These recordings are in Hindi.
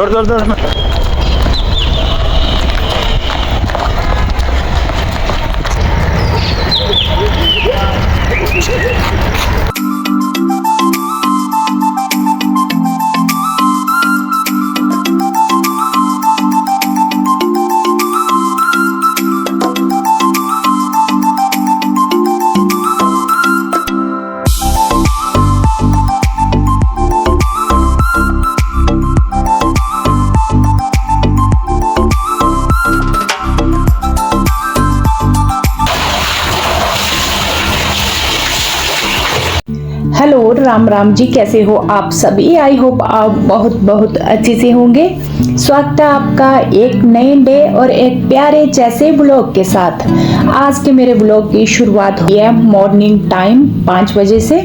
जोर जोर जोर हेलो राम राम जी, कैसे हो आप सभी। आई होप आप बहुत बहुत अच्छे से होंगे। स्वागत है आपका एक नए डे और एक प्यारे जैसे ब्लॉग के साथ। आज के मेरे ब्लॉग की शुरुआत हुई है मॉर्निंग टाइम 5 बजे से।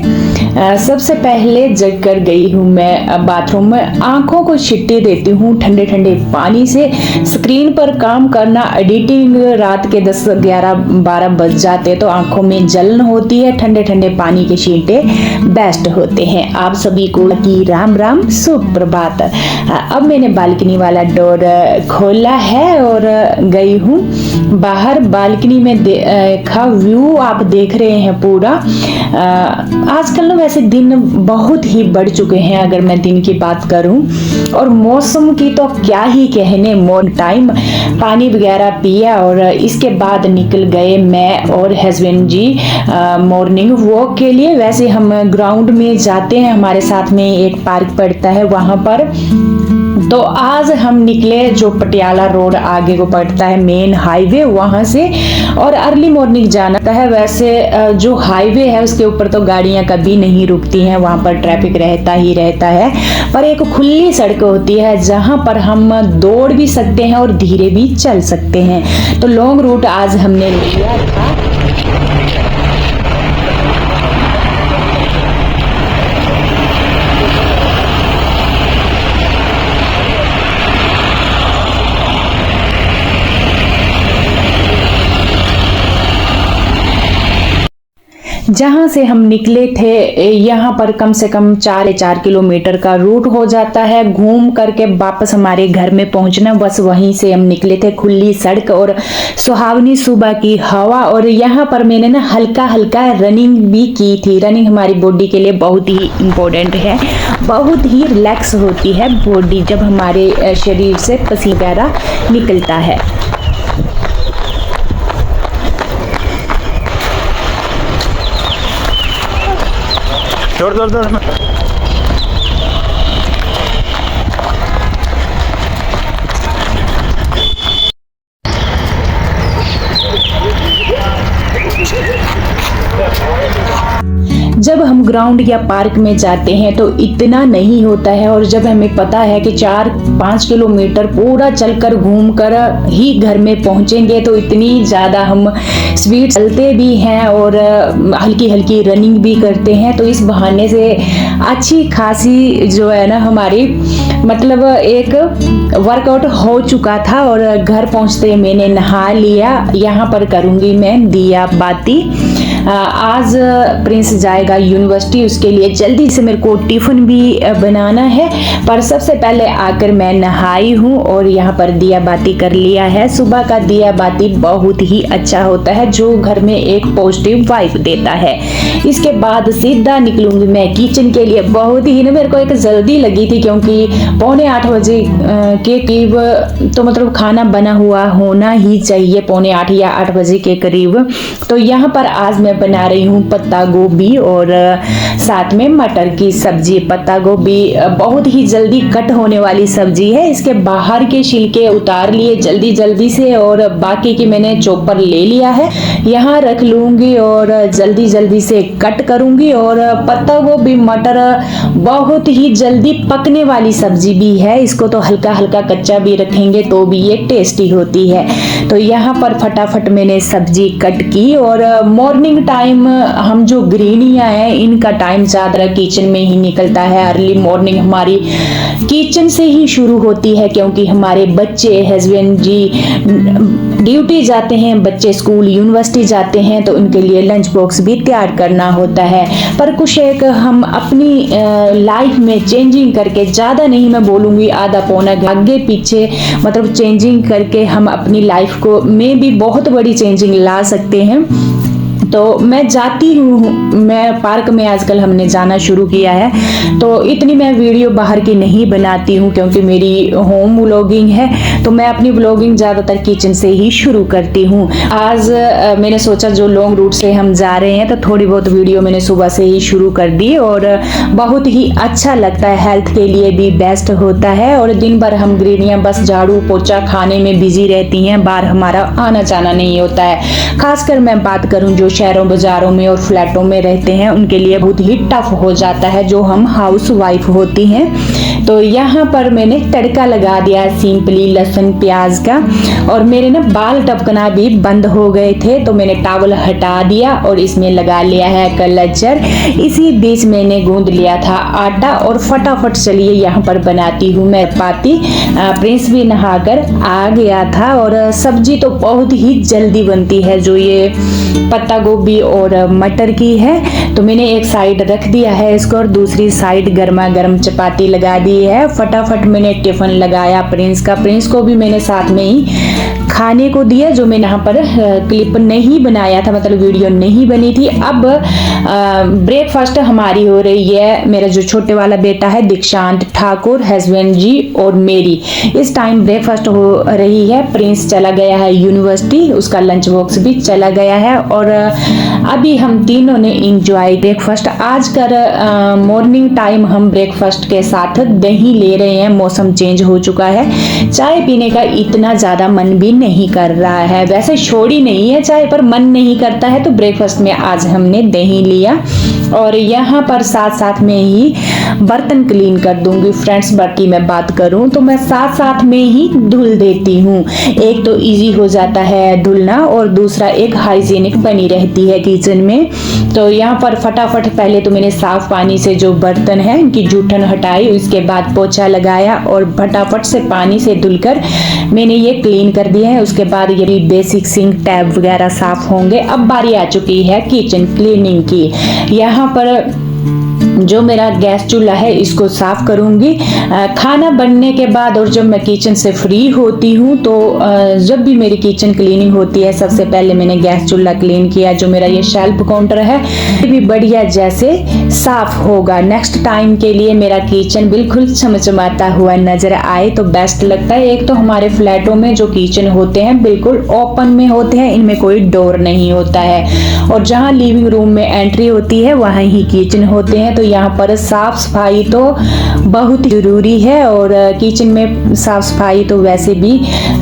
सबसे पहले जग कर गई हूँ मैं बाथरूम में, आंखों को छिट्टी देती हूँ ठंडे ठंडे पानी से। स्क्रीन पर काम करना, एडिटिंग रात के 10 11 12 बज जाते तो आंखों में जलन होती है। ठंडे ठंडे पानी के छींटे बेस्ट होते हैं। आप सभी को की राम राम, सुप्रभात। अब मैंने बालकनी वाला डोर खोला है और गई हूँ बाहर। बालकनी में देखा व्यू आप देख रहे हैं पूरा। आजकल ना वैसे दिन बहुत ही बढ़ चुके हैं अगर मैं दिन की बात करूं, और मौसम की तो क्या ही कहने। मॉर्निंग टाइम पानी वगैरह पिया और इसके बाद निकल गए मैं और हस्बैंड जी मॉर्निंग वॉक के लिए। वैसे हम ग्राउंड में जाते हैं, हमारे साथ में एक पार्क पड़ता है वहां पर। तो आज हम निकले जो पटियाला रोड आगे को पड़ता है मेन हाईवे, वहां से। और अर्ली मॉर्निंग जाना है। वैसे जो हाईवे है उसके ऊपर तो गाड़ियां कभी नहीं रुकती हैं, वहां पर ट्रैफिक रहता ही रहता है। पर एक खुली सड़क होती है जहां पर हम दौड़ भी सकते हैं और धीरे भी चल सकते हैं। तो लॉन्ग रूट आज हमने लिया था। जहां से हम निकले थे यहाँ पर कम से कम 4 किलोमीटर का रूट हो जाता है। घूम करके वापस हमारे घर में पहुंचना, बस वहीं से हम निकले थे। खुली सड़क और सुहावनी सुबह की हवा। और यहाँ पर मैंने ना हल्का हल्का रनिंग भी की थी। रनिंग हमारी बॉडी के लिए बहुत ही इम्पोर्टेंट है, बहुत ही रिलैक्स होती है बॉडी जब हमारे शरीर से पसीना वगैरह निकलता है। जोर जोर जोर जब हम ग्राउंड या पार्क में जाते हैं तो इतना नहीं होता है, और जब हमें पता है कि 4-5 किलोमीटर पूरा चलकर घूमकर ही घर में पहुंचेंगे तो इतनी ज़्यादा हम स्पीड चलते भी हैं और हल्की हल्की रनिंग भी करते हैं। तो इस बहाने से अच्छी खासी जो है ना हमारी मतलब एक वर्कआउट हो चुका था। और घर पहुंचते मैंने नहा लिया। यहाँ पर करूँगी मैं दिया बाती। आज प्रिंस जाएगा यूनिवर्सिटी, उसके लिए जल्दी से मेरे को टिफिन भी बनाना है। पर सबसे पहले आकर मैं नहाई हूँ और यहाँ पर दिया बाती कर लिया है। सुबह का दिया बाती बहुत ही अच्छा होता है जो घर में एक पॉजिटिव वाइब देता है। इसके बाद सीधा निकलूंगी मैं किचन के लिए। बहुत ही ना मेरे को एक जल्दी लगी थी क्योंकि 7:45 बजे के करीब तो मतलब खाना बना हुआ होना ही चाहिए, 7:45 या 8 बजे के करीब। तो यहाँ पर आज मैं बना रही हूँ पत्ता गोभी और साथ में मटर की सब्जी। पत्ता गोभी बहुत ही जल्दी कट होने वाली सब्जी है। इसके बाहर के छिलके उतार लिए जल्दी जल्दी से और बाकी की मैंने चॉपर ले लिया है, यहाँ रख लूंगी और जल्दी जल्दी से कट करूंगी। और पत्ता गोभी मटर बहुत ही जल्दी पकने वाली सब्जी भी है, इसको तो हल्का हल्का कच्चा भी रखेंगे तो भी ये टेस्टी होती है। तो यहाँ पर फटाफट मैंने सब्जी कट की। और मॉर्निंग टाइम हम जो गृहिणियां हैं इनका टाइम ज़्यादा किचन में ही निकलता है। अर्ली मॉर्निंग हमारी किचन से ही शुरू होती है क्योंकि हमारे बच्चे, हस्बैंड जी ड्यूटी जाते हैं, बच्चे स्कूल यूनिवर्सिटी जाते हैं तो उनके लिए लंच बॉक्स भी तैयार करना होता है। पर कुछ एक हम अपनी लाइफ में चेंजिंग करके, ज़्यादा नहीं मैं बोलूँगी, आधा पौना आगे पीछे मतलब चेंजिंग करके हम अपनी लाइफ को में भी बहुत बड़ी चेंजिंग ला सकते हैं। तो मैं जाती हूँ, मैं पार्क में आजकल हमने जाना शुरू किया है, तो इतनी मैं वीडियो बाहर की नहीं बनाती हूँ क्योंकि मेरी होम व्लॉगिंग है, तो मैं अपनी व्लॉगिंग ज़्यादातर किचन से ही शुरू करती हूँ। आज मैंने सोचा जो लॉन्ग रूट से हम जा रहे हैं तो थोड़ी बहुत वीडियो मैंने सुबह से ही शुरू कर दी और बहुत ही अच्छा लगता है, हेल्थ के लिए भी बेस्ट होता है। और दिन भर हम गृहिणियाँ बस झाड़ू पोछा खाने में बिजी रहती हैं, बाहर हमारा आना जाना नहीं होता है। खासकर मैं बात करूँ जो शहरों बाजारों में और फ्लैटों में रहते हैं, उनके लिए बहुत ही टफ हो जाता है जो हम हाउस वाइफ होती हैं। तो यहाँ पर मैंने तड़का लगा दिया सिंपली लहसुन प्याज का, और मेरे ना बाल टपकना भी बंद हो गए थे तो मैंने टॉवल हटा दिया और इसमें लगा लिया है कलचर। इसी बीच मैंने गूंद लिया था आटा और फटाफट चलिए यहाँ पर बनाती हूँ मैं चपाती। प्रिंस भी नहाकर आ गया था और सब्जी तो बहुत ही जल्दी बनती है, जो ये पत्ता गोभी और मटर की है। तो मैंने एक साइड रख दिया है इसको और दूसरी साइड गर्मा गर्म चपाती लगा दी है। फटाफट मैंने टिफिन लगाया प्रिंस का, प्रिंस को भी मैंने साथ में ही खाने को दिया, जो मैं यहाँ पर क्लिप नहीं बनाया था, मतलब वीडियो नहीं बनी थी। अब ब्रेकफास्ट हमारी हो रही है, मेरा जो छोटे वाला बेटा है दीक्षांत ठाकुर, हस्बैंड जी और मेरी इस टाइम ब्रेकफास्ट हो रही है। प्रिंस चला गया है यूनिवर्सिटी, उसका लंच बॉक्स भी चला गया है और अभी हम तीनों ने इंजॉय ब्रेकफास्ट आज कर मॉर्निंग टाइम हम ब्रेकफास्ट के साथ दही ले रहे हैं। मौसम चेंज हो चुका है, चाय पीने का इतना ज़्यादा मन भी नहीं कर रहा है, वैसे छोड़ी नहीं है चाय पर मन नहीं करता है, तो ब्रेकफास्ट में आज हमने दही लिया। और यहाँ पर साथ साथ में ही बर्तन क्लीन कर दूंगी फ्रेंड्स। बाकी मैं बात करूँ तो मैं साथ साथ में ही धुल देती हूँ, एक तो इजी हो जाता है धुलना और दूसरा एक हाइजीनिक बनी रहती है किचन में। तो यहाँ पर फटाफट पहले तो मैंने साफ पानी से जो बर्तन है इनकी जूठन हटाई, उसके बाद पोछा लगाया और फटाफट से पानी से धुलकर मैंने ये क्लीन कर दिया है। उसके बाद ये बेसिक सिंक टैप वगैरह साफ होंगे। अब बारी आ चुकी है किचन क्लीनिंग की। यहाँ पर जो मेरा गैस चूल्हा है इसको साफ करूंगी खाना बनने के बाद, और जब मैं किचन से फ्री होती हूँ तो जब भी मेरी किचन क्लीनिंग होती है सबसे पहले मैंने गैस चूल्हा क्लीन किया। जो मेरा ये शेल्फ काउंटर है ये भी बढ़िया जैसे साफ होगा। नेक्स्ट टाइम के लिए मेरा किचन बिल्कुल चमचमाता हुआ नजर आए तो बेस्ट लगता है। एक तो हमारे फ्लैटों में जो किचन होते हैं बिल्कुल ओपन में होते हैं, इनमें कोई डोर नहीं होता है, और जहाँ लिविंग रूम में एंट्री होती है वहाँ ही किचन होते हैं। तो यहाँ पर साफ सफाई तो बहुत जरूरी है और किचन में साफ सफाई तो वैसे भी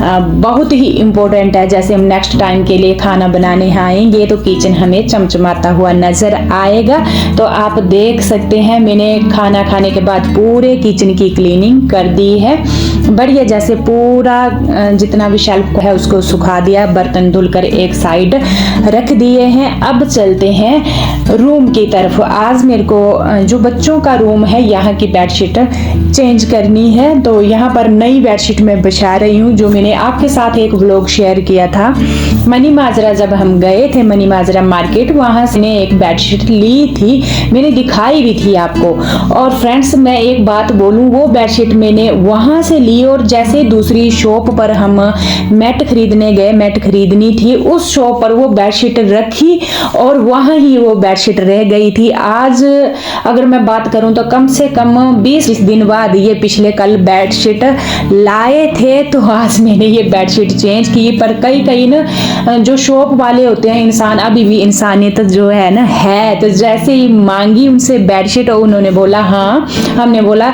बहुत ही इम्पोर्टेंट है। जैसे हम नेक्स्ट टाइम के लिए खाना बनाने आएंगे तो किचन हमें चमचमाता हुआ नजर आएगा। तो आप देख सकते हैं मैंने खाना खाने के बाद पूरे किचन की क्लीनिंग कर दी है, बढ़िया जैसे पूरा जितना भी शेल्फ है उसको सुखा दिया, बर्तन धुलकर एक साइड रख दिए हैं। अब चलते हैं रूम की तरफ। आज मेरे को जो बच्चों का रूम है यहाँ की बेडशीट चेंज करनी है, तो यहाँ पर नई बेडशीट मैं बिछा रही हूँ जो मैंने आपके साथ एक व्लॉग शेयर किया था। मनी माजरा जब हम गए थे मनी माजरा मार्केट, वहाँ से मैंने एक बेडशीट ली थी, मैंने दिखाई भी थी आपको। और फ्रेंड्स मैं एक बात बोलूँ, वो बेडशीट मैंने वहाँ से ली और जैसे दूसरी शॉप पर हम मैट खरीदने गए, मैट खरीदनी थी, उस शॉप पर वो बेडशीट रखी और वहाँ ही वो बेडशीट रह गई थी। आज अगर मैं बात करूं तो कम से कम 20 दिन बाद ये पिछले कल बेडशीट लाए थे, तो आज मैंने ये बेडशीट चेंज की। पर कई ना जो शॉप वाले होते हैं इंसान, अभी भी इंसानियत जो है ना है, तो जैसे ही मांगी उनसे बेडशीट उन्होंने बोला हाँ, हमने बोला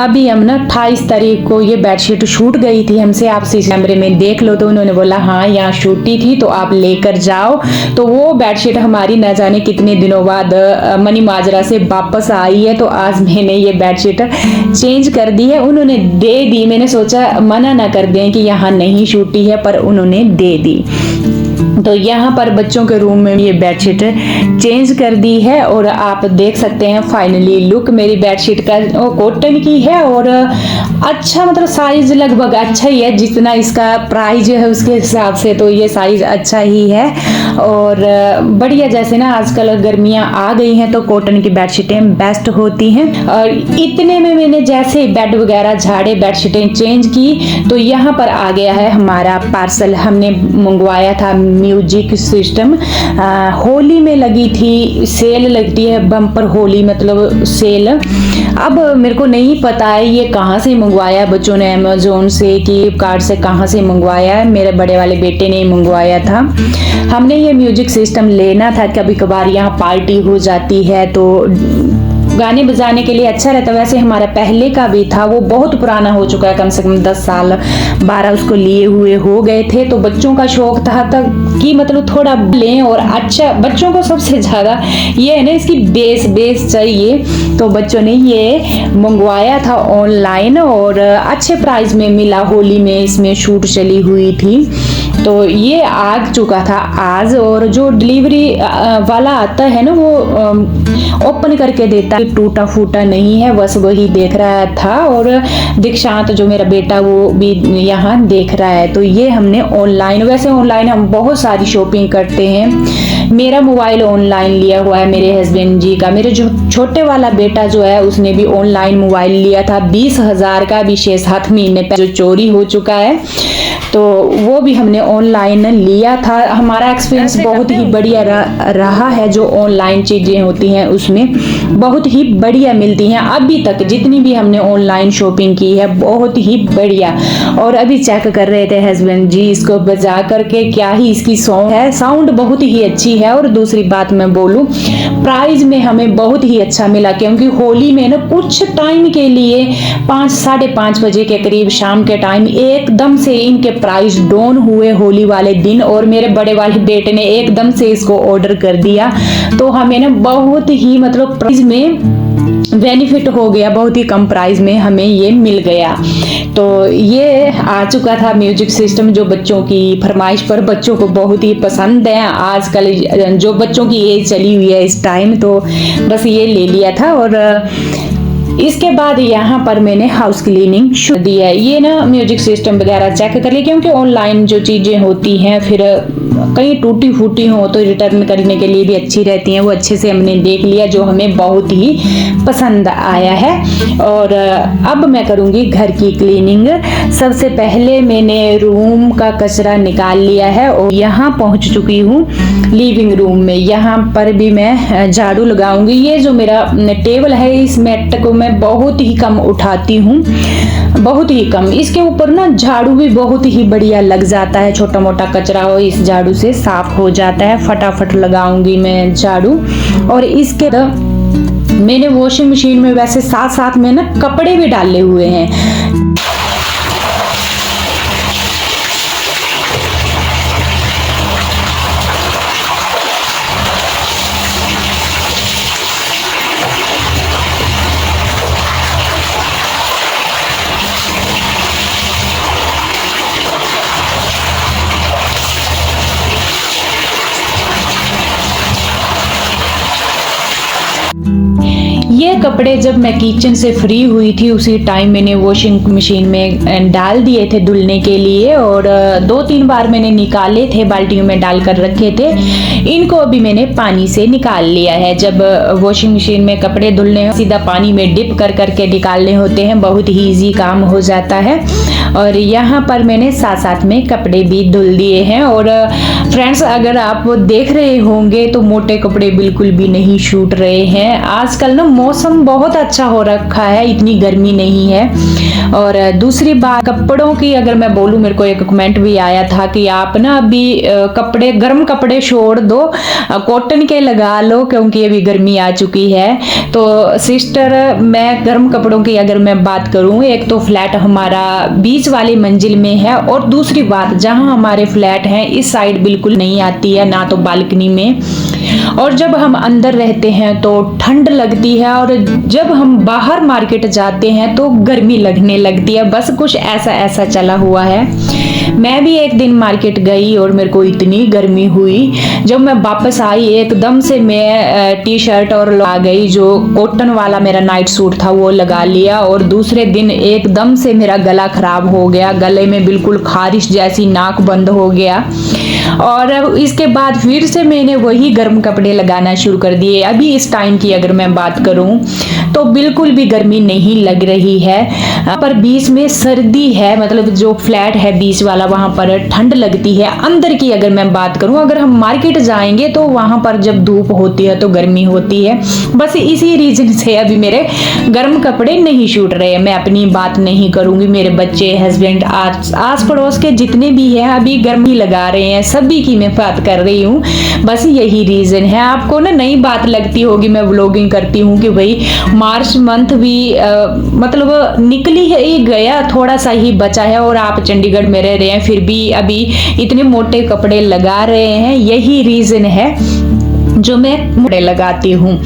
अभी हम ना 28 तारीख को ये बेडशीट छूट गई थी हमसे, आप सीसी कैमरे में देख लो। तो उन्होंने बोला हाँ यहाँ छूटी थी तो आप लेकर जाओ। तो वो बेडशीट हमारी न जाने कितने दिनों बाद मनी माजरा से वापस आई है, तो आज मैंने ये बेडशीट चेंज कर दी है, उन्होंने दे दी। मैंने सोचा मना ना कर दें कि यहाँ नहीं छूटी है, पर उन्होंने दे दी। तो यहाँ पर बच्चों के रूम में ये बेडशीट चेंज कर दी है और आप देख सकते हैं फाइनली लुक मेरी बेडशीट का कॉटन की है और अच्छा मतलब साइज लगभग अच्छा ही है, जितना इसका प्राइस है उसके हिसाब से तो ये साइज अच्छा ही है। और बढ़िया, जैसे ना आजकल गर्मियाँ आ गई हैं तो कॉटन की बेडशीटें बेस्ट होती हैं। और इतने में मैंने जैसे बेड वगैरह झाड़े बेडशीटें चेंज की तो यहाँ पर आ गया है हमारा पार्सल। हमने मंगवाया था म्यूजिक सिस्टम, होली में लगी थी सेल, लगती है बम्पर होली मतलब सेल। अब मेरे को नहीं पता है ये कहाँ से मंगवाया बच्चों ने, अमेजोन से कि फ्लिपकार्ट से, कहाँ से मंगवाया है। मेरे बड़े वाले बेटे ने मंगवाया था। हमने ये म्यूजिक सिस्टम लेना था, कभी कभार यहाँ पार्टी हो जाती है तो गाने बजाने के लिए अच्छा रहता है। वैसे हमारा पहले का भी था, वो बहुत पुराना हो चुका है, कम से कम 10 साल 12 उसको लिए हुए हो गए थे। तो बच्चों का शौक था कि मतलब थोड़ा लें और अच्छा, बच्चों को सबसे ज्यादा ये है ना इसकी बेस चाहिए। तो बच्चों ने ये मंगवाया था ऑनलाइन और अच्छे प्राइस में मिला, होली में इसमें शूट चली हुई थी। तो ये आ चुका था आज, और जो डिलीवरी वाला आता है ना वो ओपन करके देता है, टूटा फूटा नहीं है, बस वही देख रहा था। और दीक्षांत जो मेरा बेटा वो भी यहाँ देख रहा है। तो ये हमने ऑनलाइन, वैसे ऑनलाइन हम बहुत सारी शॉपिंग करते हैं। मेरा मोबाइल ऑनलाइन लिया हुआ है मेरे हस्बैंड जी का। मेरे जो छोटे वाला बेटा जो है उसने भी ऑनलाइन मोबाइल लिया था 20,000 का, भी 6-7 महीने पहले जो चोरी हो चुका है, तो वो भी हमने ऑनलाइन लिया था। हमारा एक्सपीरियंस बहुत ही बढ़िया रहा है। जो ऑनलाइन चीजें होती हैं उसमें बहुत ही बढ़िया मिलती हैं। अभी तक जितनी भी हमने ऑनलाइन शॉपिंग की है बहुत ही बढ़िया। और अभी चेक कर रहे थे हस्बैंड जी इसको बजा करके, क्या ही इसकी साउंड है, साउंड बहुत ही अच्छी है। और दूसरी बात मैं बोलूं, प्राइस में हमें बहुत ही अच्छा मिला, क्योंकि होली में ना कुछ टाइम के लिए 5-5:30 बजे के करीब शाम के टाइम एकदम से इनके प्राइस डाउन हुए होली वाले दिन। और मेरे बड़े वाले बेटे ने एकदम से इसको ऑर्डर कर दिया, तो हमें ना बहुत ही मतलब प्राइस में बेनिफिट हो गया, बहुत ही कम प्राइस में हमें ये मिल गया। तो ये आ चुका था म्यूजिक सिस्टम, जो बच्चों की फरमाइश पर बच्चों को बहुत ही पसंद है। आजकल जो बच्चों की एज चली हुई है इस टाइम, तो बस ये ले लिया था। और इसके बाद यहाँ पर मैंने हाउस क्लीनिंग शुरू दी है। ये ना म्यूजिक सिस्टम वगैरह चेक कर लिया, क्योंकि ऑनलाइन जो चीजें होती हैं फिर कहीं टूटी फूटी हो तो रिटर्न करने के लिए भी अच्छी रहती हैं। वो अच्छे से हमने देख लिया, जो हमें बहुत ही पसंद आया है। और अब मैं करूँगी घर की क्लीनिंग। सबसे पहले मैंने रूम का कचरा निकाल लिया है और यहाँ पहुँच चुकी हूँ लिविंग रूम में। यहाँ पर भी मैं झाड़ू लगाऊंगी। ये जो मेरा टेबल है इस मैट को मैं बहुत ही कम उठाती हूँ, बहुत ही कम। इसके ऊपर ना झाड़ू भी बहुत ही बढ़िया लग जाता है, छोटा मोटा कचरा हो इस झाड़ू से साफ हो जाता है। फटाफट लगाऊंगी मैं झाड़ू। और इसके मैंने वॉशिंग मशीन में वैसे साथ साथ में ना कपड़े भी डाले हुए हैं। ये कपड़े जब मैं किचन से फ्री हुई थी उसी टाइम मैंने वॉशिंग मशीन में डाल दिए थे धुलने के लिए। और 2-3 बार मैंने निकाले थे, बाल्टियों में डाल कर रखे थे। इनको अभी मैंने पानी से निकाल लिया है। जब वॉशिंग मशीन में कपड़े धुलने सीधा पानी में डिप कर करके निकालने होते हैं, बहुत ही ईजी काम हो जाता है। और यहाँ पर मैंने साथ साथ में कपड़े भी धुल दिए हैं। और फ्रेंड्स, अगर आप देख रहे होंगे तो मोटे कपड़े बिल्कुल भी नहीं छूट रहे हैं। आजकल ना मौसम बहुत अच्छा हो रखा है, इतनी गर्मी नहीं है। और दूसरी बात कपड़ों की अगर मैं बोलूँ, मेरे को एक कमेंट भी आया था कि आप ना अभी कपड़े, गर्म कपड़े छोड़ दो, कॉटन के लगा लो, क्योंकि अभी गर्मी आ चुकी है। तो सिस्टर, मैं गर्म कपड़ों की अगर मैं बात करूँ, एक तो फ्लैट हमारा बीच वाली मंजिल में है, और दूसरी बात जहाँ हमारे फ्लैट हैं इस साइड बिल्कुल नहीं आती है, ना तो बालकनी में। और जब हम अंदर रहते हैं तो ठंड लगती है, और जब हम बाहर मार्केट जाते हैं तो गर्मी लगने लगती है। बस कुछ ऐसा ऐसा चला हुआ है। मैं भी एक दिन मार्केट गई और मेरे को इतनी गर्मी हुई, जब मैं वापस आई एकदम से मैं टी शर्ट और आ गई, जो कॉटन वाला मेरा नाइट सूट था वो लगा लिया और दूसरे दिन एकदम से मेरा गला खराब हो गया, गले में बिल्कुल खारिश जैसी, नाक बंद हो गया। और इसके बाद फिर से मैंने वही गर्म कपड़े लगाना शुरू कर दिए। अभी इस टाइम की अगर मैं बात करूं तो बिल्कुल भी गर्मी नहीं लग रही है, पर बीच में सर्दी है, मतलब जो फ्लैट है बीच वाला वहां पर ठंड लगती है। अंदर की अगर मैं बात करूं, अगर हम मार्केट जाएंगे तो वहां पर जब धूप होती है तो गर्मी होती है। बस इसी रीजन से अभी मेरे गर्म कपड़े नहीं छूट रहे। मैं अपनी बात नहीं करूंगी, मेरे बच्चे, हस्बैंड, आस पड़ोस के जितने भी हैं अभी गर्मी लगा रहे हैं, सभी की मैं बात कर रही हूँ। बस यही रीजन है। आपको ना नई बात लगती होगी, मैं व्लॉगिंग करती हूँ कि भाई मार्च मंथ भी मतलब निकली है, ये गया, थोड़ा सा ही बचा है और आप चंडीगढ़ में रह रहे हैं फिर भी अभी इतने मोटे कपड़े लगा रहे हैं। यही रीजन है जो मैं कपड़े लगाती हूँ।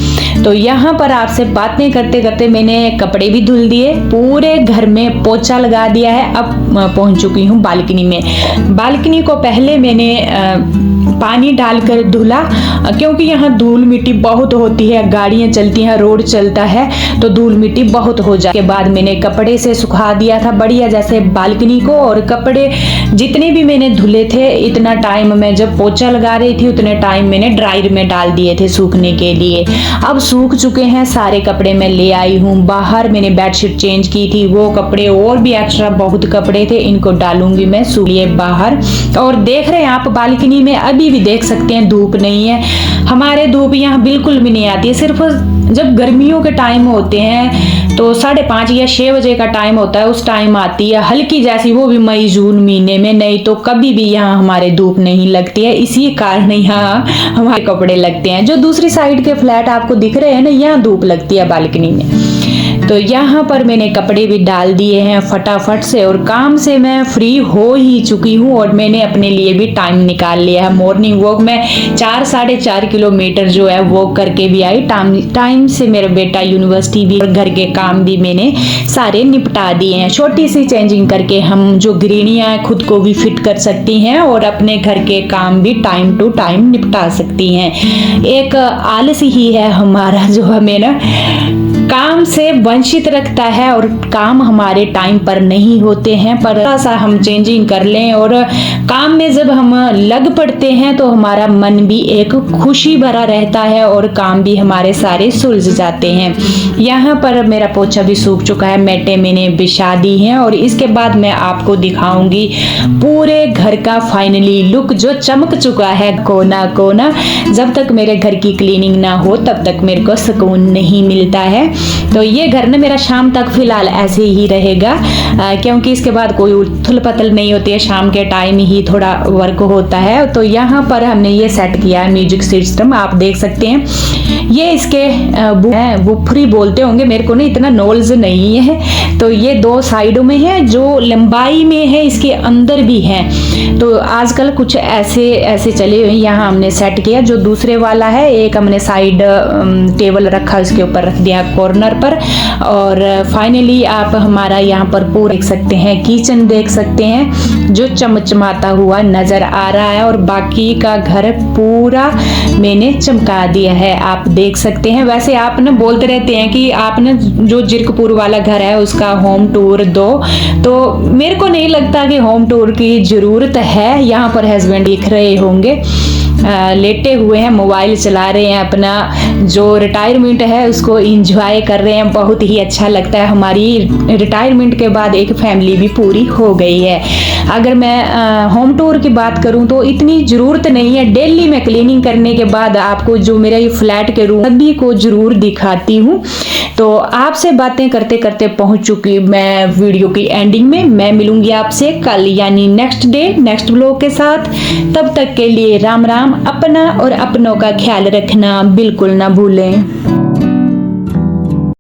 तो यहाँ पर आपसे बातें करते करते मैंने कपड़े भी धुल दिए, पूरे घर में पोछा लगा दिया है। अब पहुंच चुकी हूँ बालकनी में। बालकनी को पहले मैंने पानी डालकर धुला, क्योंकि यहाँ धूल मिट्टी बहुत होती है, गाड़ियाँ चलती हैं, रोड चलता है तो धूल मिट्टी बहुत हो जाए। के बाद मैंने कपड़े से सुखा दिया था बढ़िया जैसे बालकनी को, और कपड़े जितने भी मैंने धुले थे इतना टाइम मैं जब पोछा लगा रही थी उतने टाइम मैंने ड्रायर में डाल दिए थे सूखने के लिए। अब सूख चुके हैं सारे कपड़े, मैं ले आई हूँ बाहर। मैंने बेडशीट चेंज की थी, वो कपड़े और भी एक्स्ट्रा बहुत कपड़े थे, इनको डालूंगी मैं सूखिए बाहर। और देख रहे हैं आप बालकनी में अभी भी देख सकते हैं धूप नहीं है। हमारे धूप यहाँ बिल्कुल भी नहीं आती है, सिर्फ जब गर्मियों के टाइम होते हैं तो 5:30 या 6 बजे का टाइम होता है, उस टाइम आती है हल्की जैसी, वो भी मई जून महीने में, नहीं तो कभी भी यहाँ हमारे धूप नहीं लगती है। इसी कारण यहाँ हमारे कपड़े लगते हैं। जो दूसरी साइड के फ्लैट आपको दिख रहे हैं ना, यहाँ धूप लगती है बालकनी में। तो यहाँ पर मैंने कपड़े भी डाल दिए हैं फटाफट से, और काम से मैं फ्री हो ही चुकी हूँ और मैंने अपने लिए भी टाइम निकाल लिया है। मॉर्निंग वॉक में 4-4.5 किलोमीटर जो है वॉक करके भी आई। टाइम से मेरा बेटा यूनिवर्सिटी भी और घर के काम भी मैंने सारे निपटा दिए हैं। छोटी सी चेंजिंग करके हम जो गृहिणियाँ खुद को भी फिट कर सकती हैं और अपने घर के काम भी टाइम टू टाइम निपटा सकती हैं। एक आलस ही है हमारा जो हमें ना काम से वंचित रखता है और काम हमारे टाइम पर नहीं होते हैं। पर थोड़ा सा हम चेंजिंग कर लें और काम में जब हम लग पड़ते हैं तो हमारा मन भी एक खुशी भरा रहता है और काम भी हमारे सारे सुलझ जाते हैं। यहाँ पर मेरा पोछा भी सूख चुका है, मैटे मैंने बिछा दी हैं और इसके बाद मैं आपको दिखाऊंगी पूरे घर का फाइनली लुक जो चमक चुका है कोना कोना। जब तक मेरे घर की क्लीनिंग ना हो तब तक मेरे को सुकून नहीं मिलता है। तो ये घर ना मेरा शाम तक फिलहाल ऐसे ही रहेगा, क्योंकि इसके बाद कोई उथल पुथल नहीं होती है, शाम के टाइम ही थोड़ा वर्क होता है। तो यहाँ पर हमने ये सेट किया है म्यूजिक सिस्टम, आप देख सकते हैं। ये इसके वुफरी बोलते होंगे, मेरे को ना इतना नॉलेज नहीं है। तो ये 2 साइडों में है, जो लंबाई में है इसके अंदर भी है। तो आजकल कुछ ऐसे चले हुए, यहाँ हमने सेट किया। जो दूसरे वाला है एक हमने साइड टेबल रखा, उसके ऊपर रख दिया कॉर्नर पर। और फाइनली आप हमारा यहाँ पर पूरा देख सकते हैं, किचन देख सकते हैं जो चमचमाता हुआ नजर आ रहा है, और बाकी का घर पूरा मैंने चमका दिया है, आप देख सकते हैं। वैसे आप ना बोलते रहते हैं कि आप ना जो जीरकपुर वाला घर है उसका होम टूर दो, तो मेरे को नहीं लगता कि होम टूर की जरूरत है। यहाँ पर हस्बैंड दिख रहे होंगे, लेटे हुए हैं, मोबाइल चला रहे हैं, अपना जो रिटायरमेंट है उसको एंजॉय कर रहे हैं। बहुत ही अच्छा लगता है, हमारी रिटायरमेंट के बाद एक फैमिली भी पूरी हो गई है। अगर मैं होम टूर की बात करूं तो इतनी ज़रूरत नहीं है। डेली मैं क्लीनिंग करने के बाद आपको जो मेरा ये फ्लैट के रूम सभी को ज़रूर दिखाती हूँ। तो आपसे बातें करते करते पहुंच चुकी मैं वीडियो की एंडिंग में। मैं मिलूंगी आपसे कल यानी नेक्स्ट डे नेक्स्ट ब्लॉग के साथ। तब तक के लिए राम राम। अपना और अपनों का ख्याल रखना बिल्कुल ना भूलें।